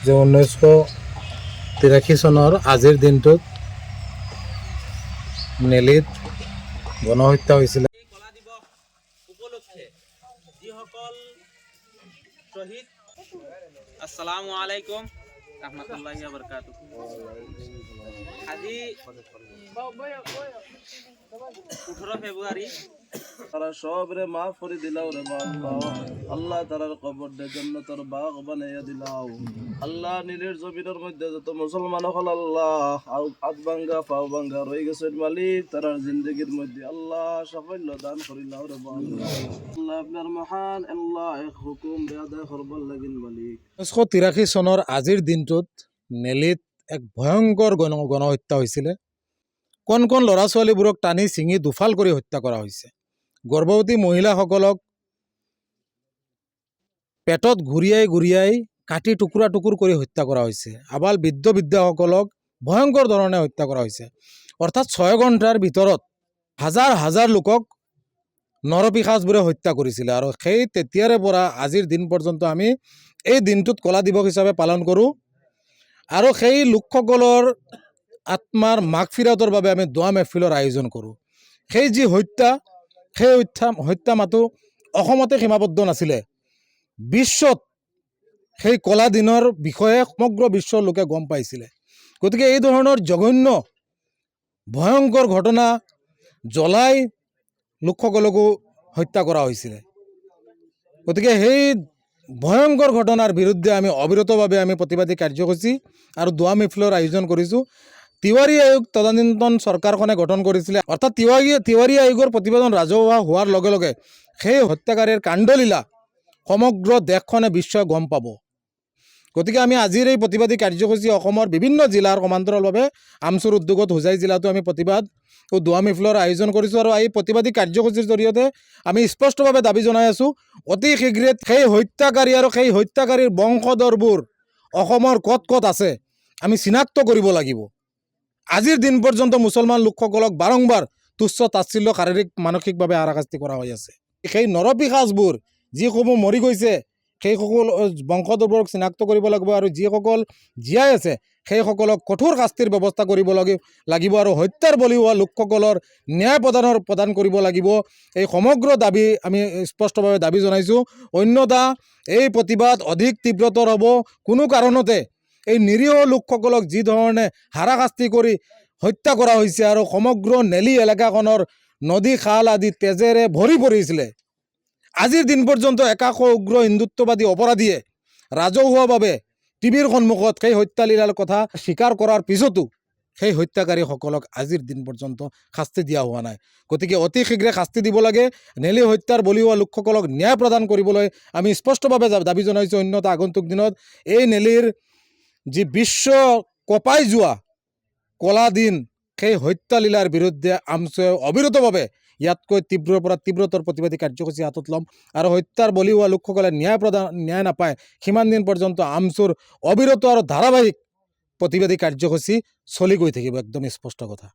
যে 1983 চনৰ আজিৰ দিনটোত নেলিত গণহত্যা হৈছিলে। কলা দিৱস উপলক্ষে যিসকল শ্বহীদ, আসসালামু আলাইকুম রহমতুল্লাহি ওয়া বারাকাতুহু। আজি 18 ফেব্রুয়ারি তারা সবরে মাফ করে দিলাও রে আল্লাহ। আল্লাহ তারার কবর দে জান্নাতের বাগ বানাইয়া দিলাও। আল্লাহ নীলের জমিনের মধ্যে যত মুসলমান হল আল্লাহ হাত ভাঙ্গা পাও ভাঙ্গা রয়ে গেছে মালিক, তারার জিন্দগির মধ্যে আল্লাহ সাফল্য দান করিলাও রে আল্লাহ। আল্লাহ আপনার মহান আল্লাহ এক হুকুম বেয়াদায় করবার লাগিন মালিক। 1983 চনৰ আজিৰ দিনটোত নেলিত এক ভয়ংকৰ গণহত্যা হৈছিলে। কণ কণ ল'ৰা ছোৱালীবোৰক টানি ছিঙি দুফাল কৰি হত্যা কৰা হৈছে। গৰ্ভৱতী মহিলাসকলক পেটত ঘূৰিয়াই ঘূৰিয়াই কাটি টুকুৰা টুকুৰ কৰি হত্যা কৰা হৈছে। আবাল বৃদ্ধসকলক ভয়ংকৰ ধৰণে হত্যা কৰা হৈছে। অৰ্থাৎ 6 ঘণ্টাৰ ভিতৰত হাজাৰ হাজাৰ লোকক নৰপিশাচবোৰে হত্যা কৰিছিলে। আৰু সেই তেতিয়াৰে পৰা আজিৰ দিন পৰ্যন্ত আমি এই দিনটোত কলা দিৱস হিচাপে পালন কৰোঁ। আৰু সেই লোকসকলৰ আত্মাৰ মাগফিৰাতৰ বাবে আমি দোৱা মেহফিলৰ আয়োজন কৰোঁ। সেই যি হত্যা, সেই হত্যা মাথো অসমতে সীমাবদ্ধ নাছিলে, বিশ্বত সেই কলা দিনৰ বিষয়ে সমগ্ৰ বিশ্বৰ লোকে গম পাইছিলে। গতিকে এই ধৰণৰ জঘন্য ভয়ংকৰ ঘটনা জ্বলাই লোকসকলকো হত্যা কৰা হৈছিলে। গতিকে সেই ভয়ংকৰ ঘটনাৰ বিৰুদ্ধে আমি অবিৰতভাৱে আমি প্ৰতিবাদী কাৰ্যসূচী আৰু দোৱা মেহফিলৰ আয়োজন কৰিছোঁ। তিৱাৰী আয়োগ তদানীন্তন চৰকাৰখনে গঠন কৰিছিলে। অৰ্থাৎ তিৱাৰী আয়োগৰ প্ৰতিবেদন ৰাজহুৱা হোৱাৰ লগে লগে সেই হত্যাকাৰীৰ কাণ্ডলীলা সমগ্ৰ দেশখনে বিশ্বই গম পাব। গতিকে আমি আজিৰ এই প্ৰতিবাদী কাৰ্যসূচী অসমৰ বিভিন্ন জিলাৰ সমান্তৰালভাৱে আমচুৰ উদ্যোগত হোজাই জিলাতো আমি প্ৰতিবাদ ও দোৱা মেহফিলৰ আয়োজন কৰিছোঁ। আৰু এই প্ৰতিবাদী কাৰ্যসূচীৰ জৰিয়তে আমি স্পষ্টভাৱে দাবী জনাই আছোঁ, অতি শীঘ্ৰে সেই হত্যাকাৰী আৰু সেই হত্যাকাৰীৰ বংশধৰবোৰ অসমৰ ক'ত ক'ত আছে আমি চিনাক্ত কৰিব লাগিব। আজিৰ দিন পৰ্যন্ত মুছলমান লোকসকলক বাৰম্বাৰ তুচ্ছ তাচ্ছিল্য শাৰীৰিক মানসিকভাৱে হাৰাশাস্তি কৰা হৈ আছে। সেই নৰপিশাচবোৰ যিসমূহ মৰি গৈছে সেইসকল বংশধৰবোৰক চিনাক্ত কৰিব লাগিব। আৰু যিসকল জীয়াই আছে সেইসকলক কঠোৰ শাস্তিৰ ব্যৱস্থা কৰিব লাগিব। আৰু হত্যাৰ বলি হোৱা লোকসকলৰ ন্যায় প্ৰদান কৰিব লাগিব। এই সমগ্ৰ দাবী আমি স্পষ্টভাৱে দাবী জনাইছোঁ। অন্যথা এই প্ৰতিবাদ অধিক তীব্ৰতৰ হ'ব। কোনো কাৰণতে এই নিৰীহ লোকসকলক যি ধৰণে হাৰাশাস্তি কৰি হত্যা কৰা হৈছে আৰু সমগ্ৰ নেলি এলেকাখনৰ নদী খাল আদি তেজেৰে ভৰি পৰিছিলে, আজিৰ দিন পৰ্যন্ত একাশ উগ্ৰ হিন্দুত্ববাদী অপৰাধীয়ে ৰাজহুৱাভাৱে টিভিৰ সন্মুখত সেই হত্যালীলাৰ কথা স্বীকাৰ কৰাৰ পিছতো সেই হত্যাকাৰীসকলক আজিৰ দিন পৰ্যন্ত শাস্তি দিয়া হোৱা নাই। গতিকে অতি শীঘ্ৰে শাস্তি দিব লাগে। নেলি হত্যাৰ বলি হোৱা লোকসকলক ন্যায় প্ৰদান কৰিবলৈ আমি স্পষ্টভাৱে দাবী জনাইছোঁ। অন্যথা আগন্তুক দিনত এই নেলিৰ যি বিশ্ব কঁপাই যোৱা কলা দিন, সেই হত্যালীলাৰ বিৰুদ্ধে আমচুৱে অবিৰতভাৱে ইয়াতকৈ তীব্ৰৰ পৰা তীব্ৰতৰ প্ৰতিবাদী কাৰ্যসূচী হাতত ল'ম। আৰু হত্যাৰ বলি হোৱা লোকসকলে ন্যায় নাপায় সিমান দিন পৰ্যন্ত আমচুৰ অবিৰত আৰু ধাৰাবাহিক প্ৰতিবাদী কাৰ্যসূচী চলি গৈ থাকিব। একদম স্পষ্ট কথা।